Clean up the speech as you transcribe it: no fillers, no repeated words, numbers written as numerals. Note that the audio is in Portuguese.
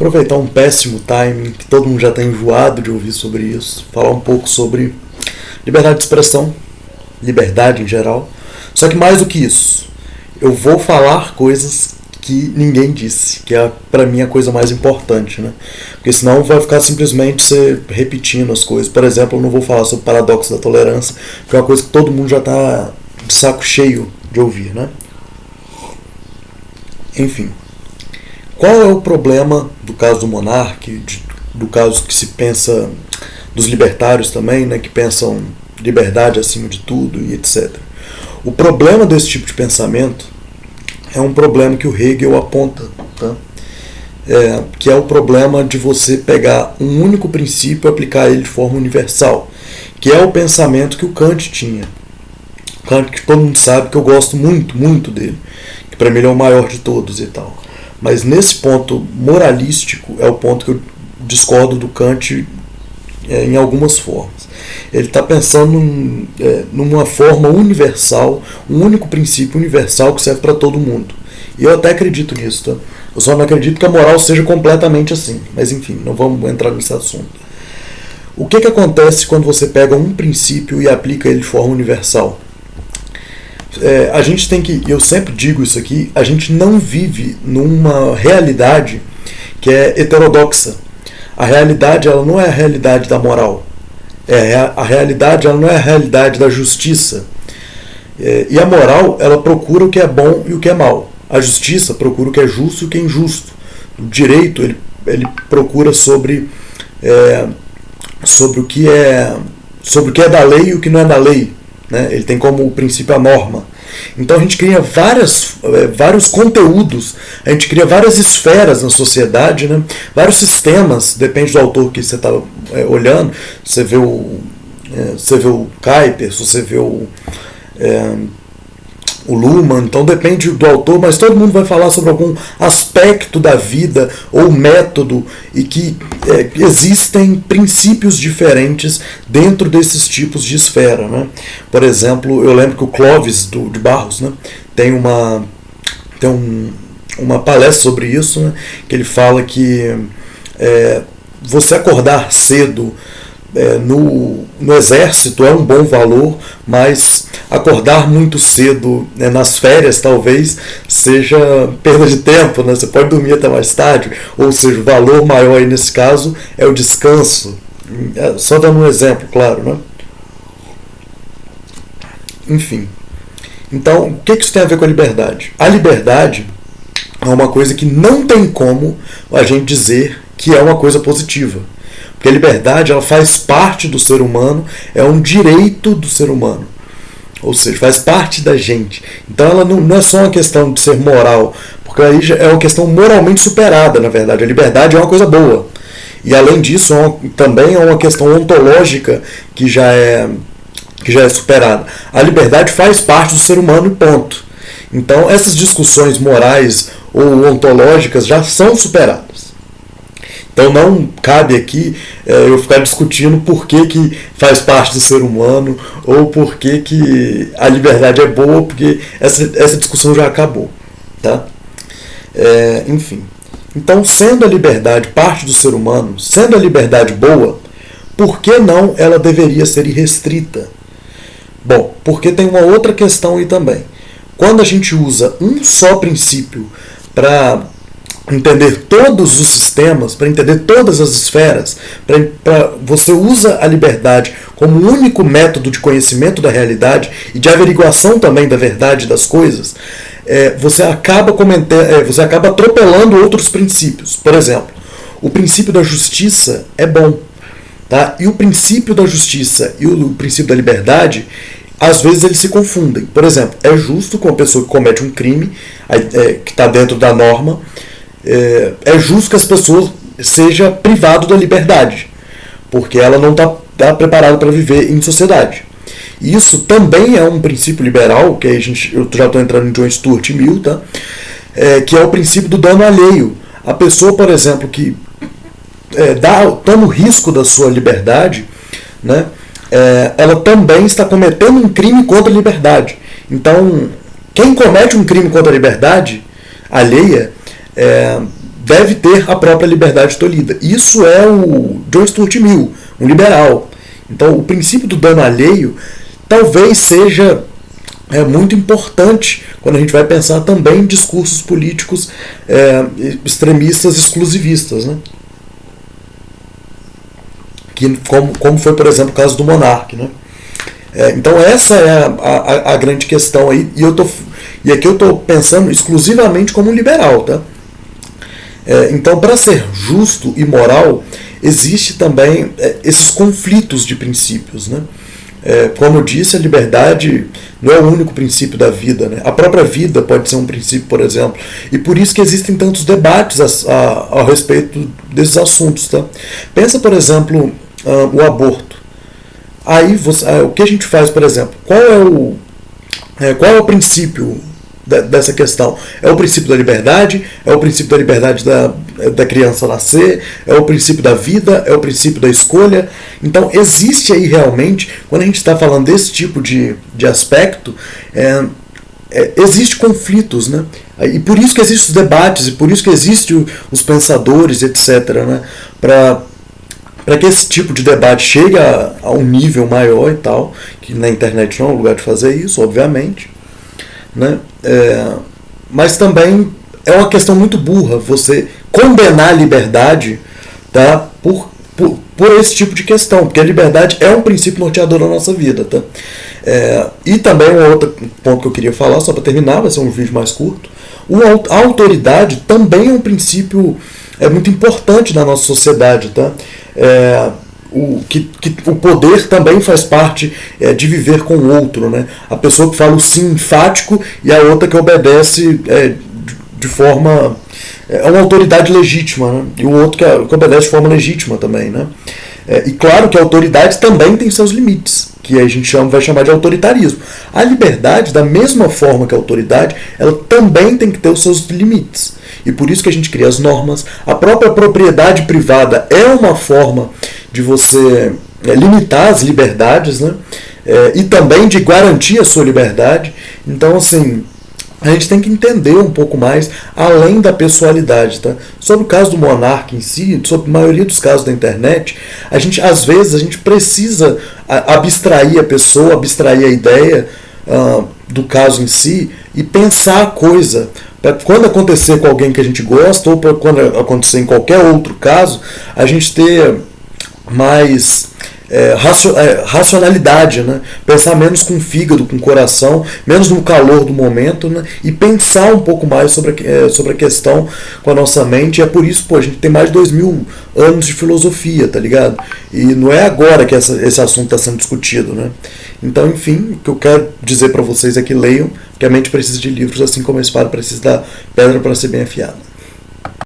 aproveitar um péssimo timing, que todo mundo já está enjoado de ouvir sobre isso, falar um pouco sobre liberdade de expressão, liberdade em geral. Só que mais do que isso, eu vou falar coisas que ninguém disse, que é pra mim a coisa mais importante, né? Porque senão vai ficar simplesmente você repetindo as coisas. Por exemplo, eu não vou falar sobre o paradoxo da tolerância, que é uma coisa que todo mundo já está de saco cheio de ouvir, né? Enfim, qual é o problema do caso do Monark, do caso que se pensa dos libertários também, né, que pensam liberdade acima de tudo e etc. O problema desse tipo de pensamento é um problema que o Hegel aponta, tá? Que é o problema de você pegar um único princípio e aplicar ele de forma universal, que é o pensamento que o Kant tinha. Kant, que todo mundo sabe que eu gosto muito, muito dele, que para mim ele é o maior de todos e tal. Mas nesse ponto moralístico é o ponto que eu discordo do Kant em algumas formas. Ele está pensando numa forma universal, um único princípio universal que serve para todo mundo. E eu até acredito nisso, tá? Eu só não acredito que a moral seja completamente assim. Mas enfim, não vamos entrar nesse assunto. O que acontece quando você pega um princípio e aplica ele de forma universal? A gente tem que, eu sempre digo isso aqui, a gente não vive numa realidade que é heterodoxa. A realidade, ela não é a realidade da moral. A realidade, ela não é a realidade da justiça. E a moral, ela procura o que é bom e o que é mal. A justiça procura o que é justo e o que é injusto. O direito, ele procura sobre o que é da lei e o que não é da lei. Né? Ele tem como princípio a norma. Então a gente cria vários conteúdos, a gente cria várias esferas na sociedade, né? Vários sistemas, depende do autor que você está olhando. Você vê o Kuyper, você vê o Luhmann, então depende do autor, mas todo mundo vai falar sobre algum aspecto da vida ou método e que existem princípios diferentes dentro desses tipos de esfera, né? Por exemplo, eu lembro que o Clóvis de Barros, né, tem uma palestra sobre isso, né, que ele fala que você acordar cedo no exército é um bom valor, mas acordar muito cedo nas férias talvez seja perda de tempo, né? Você pode dormir até mais tarde, ou seja, o valor maior aí nesse caso é o descanso. Só dando um exemplo, claro, né? Enfim, então o que isso tem a ver com a liberdade? A liberdade é uma coisa que não tem como a gente dizer que é uma coisa positiva. Porque a liberdade, ela faz parte do ser humano, é um direito do ser humano. Ou seja, faz parte da gente. Então ela não é só uma questão de ser moral, porque aí já é uma questão moralmente superada, na verdade. A liberdade é uma coisa boa. E além disso, também é uma questão ontológica que já é superada. A liberdade faz parte do ser humano e ponto. Então essas discussões morais ou ontológicas já são superadas. Então não cabe aqui eu ficar discutindo por que faz parte do ser humano ou por que a liberdade é boa, porque essa discussão já acabou. Tá? Enfim. Então, sendo a liberdade parte do ser humano, sendo a liberdade boa, por que não ela deveria ser irrestrita? Bom, porque tem uma outra questão aí também. Quando a gente usa um só princípio para entender todos os sistemas, para entender todas as esferas, você usa a liberdade como único método de conhecimento da realidade e de averiguação também da verdade das coisas, você acaba atropelando outros princípios. Por exemplo, o princípio da justiça é bom, tá? E o princípio da justiça e o princípio da liberdade, às vezes eles se confundem. Por exemplo, é justo com uma pessoa que comete um crime, que está dentro da norma, é justo que as pessoas seja privado da liberdade, porque ela não está preparada para viver em sociedade. Isso também é um princípio liberal, que eu já estou entrando em John Stuart Mill, tá? Que é o princípio do dano alheio. A pessoa, por exemplo, que toma o risco da sua liberdade, né, ela também está cometendo um crime contra a liberdade. Então, quem comete um crime contra a liberdade alheia deve ter a própria liberdade tolhida. Isso é o John Stuart Mill, um liberal. Então, o princípio do dano alheio talvez seja muito importante quando a gente vai pensar também em discursos políticos extremistas, exclusivistas, né? Que, como foi, por exemplo, o caso do Monark, né? Então essa é a grande questão aí, e aqui eu estou pensando exclusivamente como liberal, tá? Então, para ser justo e moral, existe também esses conflitos de princípios, né? Como eu disse, a liberdade não é o único princípio da vida, né? A própria vida pode ser um princípio, por exemplo, e por isso que existem tantos debates a respeito desses assuntos, tá? Pensa, por exemplo, o aborto. Aí o que a gente faz, por exemplo, qual é o princípio dessa questão? É o princípio da liberdade? É o princípio da liberdade da criança nascer? É o princípio da vida? É o princípio da escolha? Então existe aí realmente, quando a gente está falando desse tipo de aspecto, existe conflitos, né? E por isso que existem os debates, e por isso que existem os pensadores, etc., né? Para que esse tipo de debate chegue a um nível maior e tal, que na internet não é o lugar de fazer isso, obviamente, né? Mas também é uma questão muito burra você condenar a liberdade, tá? Por esse tipo de questão, porque a liberdade é um princípio norteador da nossa vida, tá? E também um outro ponto que eu queria falar, só para terminar, vai ser um vídeo mais curto. A autoridade também é um princípio muito importante na nossa sociedade, tá? O poder também faz parte de viver com o outro, né? A pessoa que fala o sim enfático e a outra que obedece de forma... É uma autoridade legítima, né? E o outro que obedece de forma legítima também, né? E claro que a autoridade também tem seus limites, que a gente vai chamar de autoritarismo. A liberdade, da mesma forma que a autoridade, ela também tem que ter os seus limites. E por isso que a gente cria as normas. A própria propriedade privada é uma forma de você limitar as liberdades, né? E também de garantir a sua liberdade. Então, assim, a gente tem que entender um pouco mais além da pessoalidade, tá? Sobre o caso do Monark em si, sobre a maioria dos casos da internet, às vezes a gente precisa abstrair a pessoa, abstrair a ideia do caso em si e pensar a coisa. Para quando acontecer com alguém que a gente gosta ou para quando acontecer em qualquer outro caso, a gente ter mais racionalidade, né? Pensar menos com o fígado, com o coração, menos no calor do momento, né? E pensar um pouco mais sobre a questão com a nossa mente. E é por isso, a gente tem mais de 2000 anos de filosofia, tá ligado? E não é agora que esse assunto está sendo discutido, né? Então, enfim, o que eu quero dizer para vocês é que leiam, que a mente precisa de livros, assim como a espada precisa da pedra para ser bem afiada.